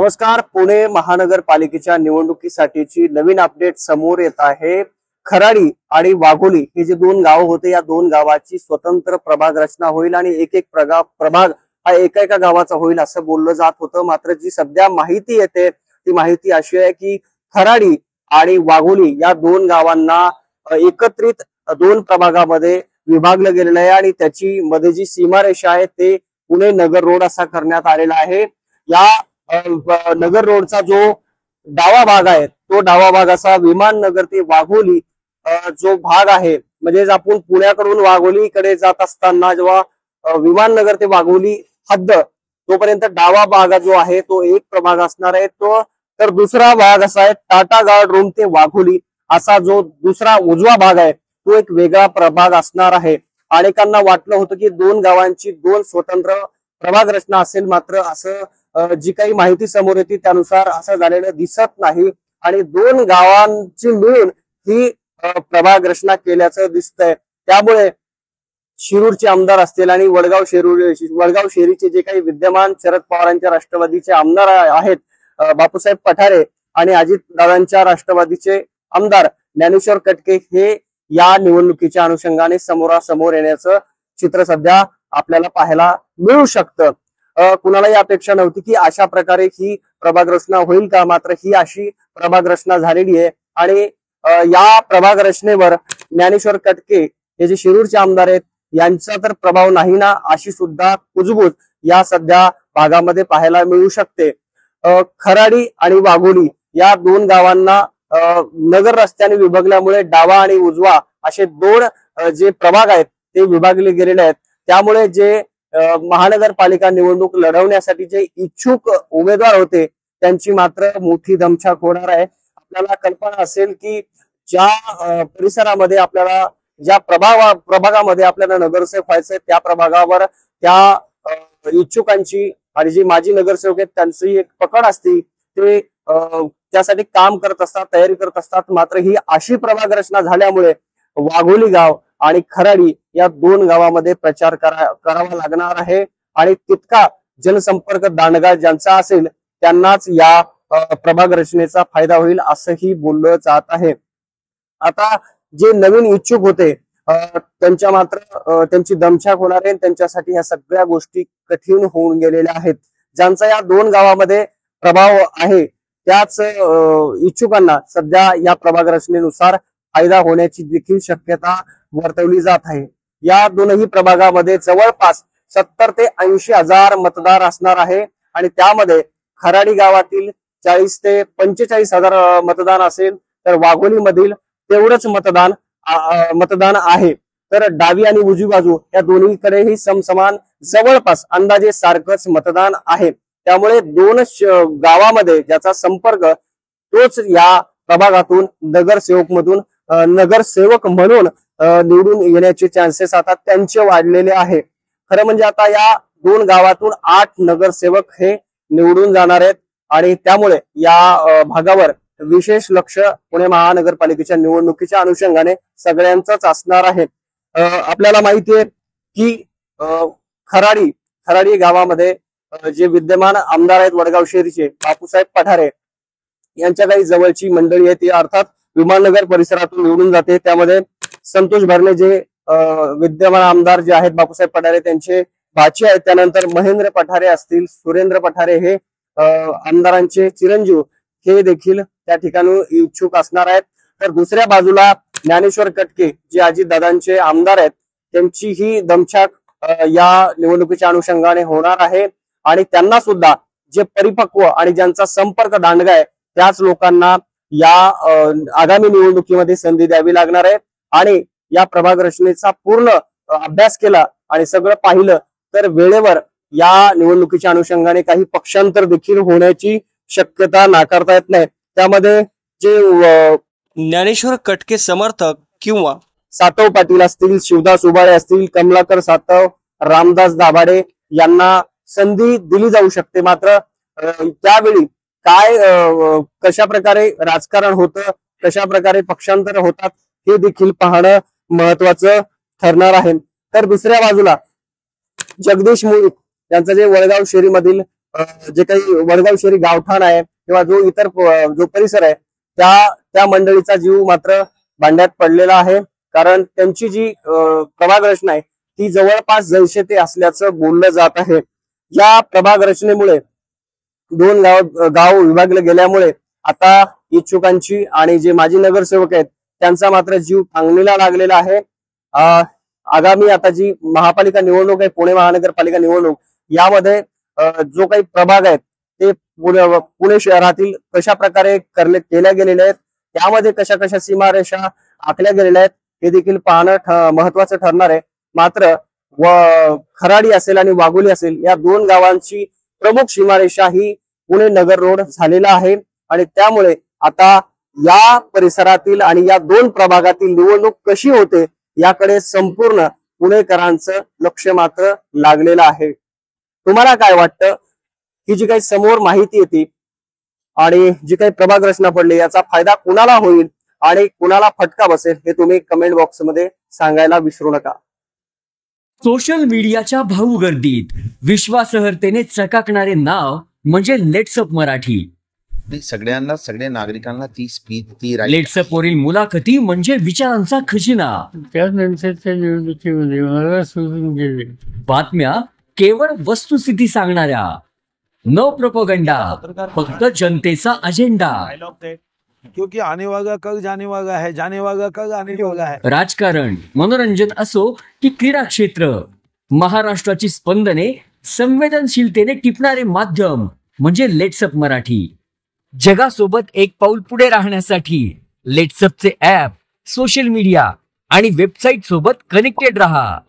नमस्कार. पुणे महानगरपालिकेच्या निवडणुकीसाठीची नवीन अपडेट समोर येत आहे. खराडी आणि वाघोली हे जे दोन गाव होते, या दोन गावाची स्वतंत्र प्रभाग रचना होईल आणि एक एक प्रभाग हा एका एका गावाचा होईल असं बोललं जात होतं. मात्र जी सध्या माहिती येते ती माहिती अशी आहे की खराडी आणि वाघोली या दोन गावांना एकत्रित दोन प्रभागामध्ये विभागलं गेलेलं आहे आणि त्याची मध्ये जी सीमारेषा आहे ते पुणे नगर रोड असा करण्यात आलेला आहे. या नगर रोडचा जो डावा भाग आहे तो डावा भाग असा विमाननगर ते वाघोली जो भाग आहे, म्हणजे आपण पुण्याकडून वाघोलीकडे जात असताना जेव्हा विमाननगर ते वाघोली हद्द तोपर्यंत डावा भाग जो आहे तो एक प्रभाग असणार आहे. तो तर दुसरा भाग असा आहे टाटा गार्ड रूम ते वाघोली असा जो दुसरा उजवा भाग आहे तो एक वेगळा प्रभाग असणार आहे. अनेकांना वाटलं होतं की दोन गावांची दोन स्वतंत्र प्रभाग रचना असेल, मात्र असं जी काही माहिती समोर येते त्यानुसार असं झालेलं दिसत नाही आणि दोन गावांची मिळून ही प्रभाग रचना केल्याचं दिसतंय. त्यामुळे शिरूरचे आमदार असतील आणि वडगाव शेरीचे जे काही विद्यमान शरद पवारांच्या राष्ट्रवादीचे आमदार आहेत, बापूसाहेब पठारे आणि अजित दादांच्या राष्ट्रवादीचे आमदार ज्ञानेश्वर कटके, हे या निवडणुकीच्या अनुषंगाने समोरासमोर येण्याचं चित्र सध्या आपल्याला पाहायला मिळू शकतं. कुणालाही अपेक्षा नव्हती की अशा प्रकारे ही प्रभाग रचना होईल का, मात्र ही अशी प्रभाग रचना झालेली आहे आणि या प्रभाग रचनेवर ज्ञानेश्वर कटके हे जे शिरूरचे आमदार आहेत यांचा तर प्रभाव नाही ना, अशी सुद्धा कुजबूज या सध्या भागामध्ये पाहायला मिळू शकते. खराडी आणि वाघोली या दोन गावांना नगर रस्त्याने विभागल्यामुळे डावा आणि उजवा असे दोन जे प्रभाग आहेत ते विभागले गेलेले आहेत. त्यामुळे जे महानगरपालिका निवडणूक लढवण्यासाठी जे इच्छुक उमेदवार होते त्यांची मात्र मोठी दमछाक होणार आहे. आपल्याला कल्पना असेल की ज्या परिसरामध्ये आपल्याला ज्या प्रभागामध्ये आपल्याला नगरसेवक व्हायचंय त्या प्रभागावर त्या इच्छुकांची आणि जी माजी नगरसेवक आहेत त्यांची एक पकड असते, ते त्यासाठी काम करत असतात, तयारी करत असतात. मात्र ही अशी प्रभाग रचना झाल्यामुळे वाघोली गाव आणि खराडी या दोन गावामध्ये प्रचार करावा लागणार आहे आणि तितका जनसंपर्क दांडगा ज्यांचा असेल त्यांनाच या प्रभाग रचनेचा फायदा होईल असंही बोललं जात आहे. आता जे नवीन इच्छुक होते त्यांच्या मात्र त्यांची दमछाक होणार आहे. त्यांच्यासाठी ह्या सगळ्या गोष्टी कठीण होऊन गेलेल्या आहेत. ज्यांचा या दोन गावामध्ये प्रभाव आहे त्याच इच्छुकांना सध्या या प्रभाग रचनेनुसार फायदा होण्याची देखील शक्यता वर्तवली जात आहे. या दोनही प्रभागामध्ये जवळपास 70 ते 80 हजार मतदार असणार आहे आणि त्यामध्ये खराडी गावातील 40 ते 45 हजार मतदान असेल, तर वाघोली मधील तेवढंच मतदान आहे. तर डावी आणि उजवी बाजू या दोन्हीकडेही समसमान जवळपास अंदाजे सारखंच मतदान आहे. त्यामुळे दोन गावामध्ये ज्याचा संपर्क तोच या प्रभागातून नगरसेवक म्हणून निवडून येण्याचे चान्सेस आता त्यांचे वाढलेले आहे. खरं म्हणजे आता या दोन गावातून 8 नगरसेवक हे निवडून जाणार आहेत आणि त्यामुळे या भागावर विशेष लक्ष पुणे महानगरपालिकेच्या निवडणुकीच्या अनुषंगाने सगळ्यांचंच असणार आहे. आपल्याला माहिती आहे की खराडी गावामध्ये जे विद्यमान आमदार आहेत वडगाव शेरीचे बापूसाहेब पठारे यांच्या काही जवळची मंडळी आहे ती अर्थात विमाननगर परिसरातून निवडून जाते. त्यामध्ये संतोष भरणे जे विद्यमान आमदार जे आहेत बापूसाहेब पठारे त्यांचे भाचे आहेत. त्यानंतर महेंद्र पठारे असतील, सुरेंद्र पठारे हे आमदारांचे चिरंजीव हे देखील त्या ठिकाणी इच्छुक असणार आहेत. तर दुसऱ्या बाजूला ज्ञानेश्वर कटके जे अजितदादांचे आमदार आहेत त्यांची ही दमछाक या निवडणुकीच्या अनुषंगाने होणार आहे आणि त्यांना सुद्धा जे परिपक्व आणि ज्यांचा संपर्क दांडगा आहे त्याच लोकांना या आगामी निवडणुकीमध्ये संधी द्यावी लागणार आहे. आणि या प्रभाग रचनेचा पूर्ण अभ्यास केला आणि सगळं पाहिलं तर वेळेवर या निवडणुकीच्या अनुषंगाने काही पक्षांतर देखील होण्याची शक्यता नाकारता येत नाही. त्यामध्ये जे ज्ञानेश्वर कटके समर्थक किंवा सातव पाटील असतील, शिवदास उबाळे असतील, कमलाकर सातव, रामदास दाभाडे यांना संधी दिली जाऊ शकते. मात्र त्यावेळी काय कशा प्रकारे राजकारण होतं, कशा प्रकारे पक्षांतर होतात हे देखील पाहणं महत्वाचं ठरणार आहे. तर दुसऱ्या बाजूला जगदीश मुळीक यांचं जे वडगाव शेरीमधील जे काही वडगाव शहरी गावठाण आहे किंवा जो इतर जो परिसर आहे त्या मंडळीचा जीव मात्र भांड्यात पडलेला आहे. कारण त्यांची जी प्रभाग रचना आहे ती जवळपास जैसे ते असल्याचं बोललं जात आहे. या प्रभाग रचनेमुळे दोन गाव विभागले गेल्यामुळे आता इच्छुकांची आणि जे माजी नगरसेवक आहेत त्यांचा मात्र जीव टांगणीला लागलेला आहे. आगामी आता जी महापालिका निवडणूक आहे, पुणे महानगरपालिका निवडणूक, यामध्ये जो काही प्रभाग आहेत ते पुणे शहरातील कशा प्रकारे केल्या गेलेल्या आहेत, त्यामध्ये कशा कशा सीमारेषा आखल्या गेलेल्या आहेत हे देखील पाहणं महत्वाचं ठरणार आहे. मात्र खराडी असेल आणि वाघोली असेल या दोन गावांची प्रमुख सीमारेषा ही पुणे नगर रोड झालेला आहे आणि त्यामुळे आता या परिसरातील आणि या दोन प्रभागातील निवडणूक कशी होते याकडे संपूर्ण पुणेकरांचं लक्ष मात्र लागलेलं आहे. तुम्हाला काय वाटतं? ही जी काही समोर माहिती येते आणि जी काही प्रभाग रचना पडली याचा फायदा कुणाला होईल आणि कुणाला फटका बसेल हे तुम्ही कमेंट बॉक्स मध्ये सांगायला विसरू नका. सोशल मीडियाच्या भाऊ गर्दीत विश्वासार्हतेने चकाकणारे नाव म्हणजे लेट्सअप मराठी. सगळ्यांना, सगळ्या नागरिकांना ती स्पीच, ती लेट्सअप वरील मुलाखती म्हणजे विचारांचा खजिना. त्यानंतरच्या निवडणुकीमध्ये मला सोडून गेले. बातम्या केवळ वस्तुस्थिती सांगणाऱ्या, न प्रोपोगंडा, फक्त जनतेचा अजेंडा. क्योंकि आने वाला कल जाने वाला है, जाने वाला कल आने वाला है. राजकारण, मनोरंजन असो की क्रीडा क्षेत्र, महाराष्ट्राची स्पंदने संवेदनशीलतेने टिपणारे माध्यम म्हणजे लेट्सअप मराठी. जगासोबत एक पाऊल पुढे राहण्यासाठी लेट्सअपचे ॲप, सोशल मीडिया आणि वेबसाईट सोबत कनेक्टेड रहा.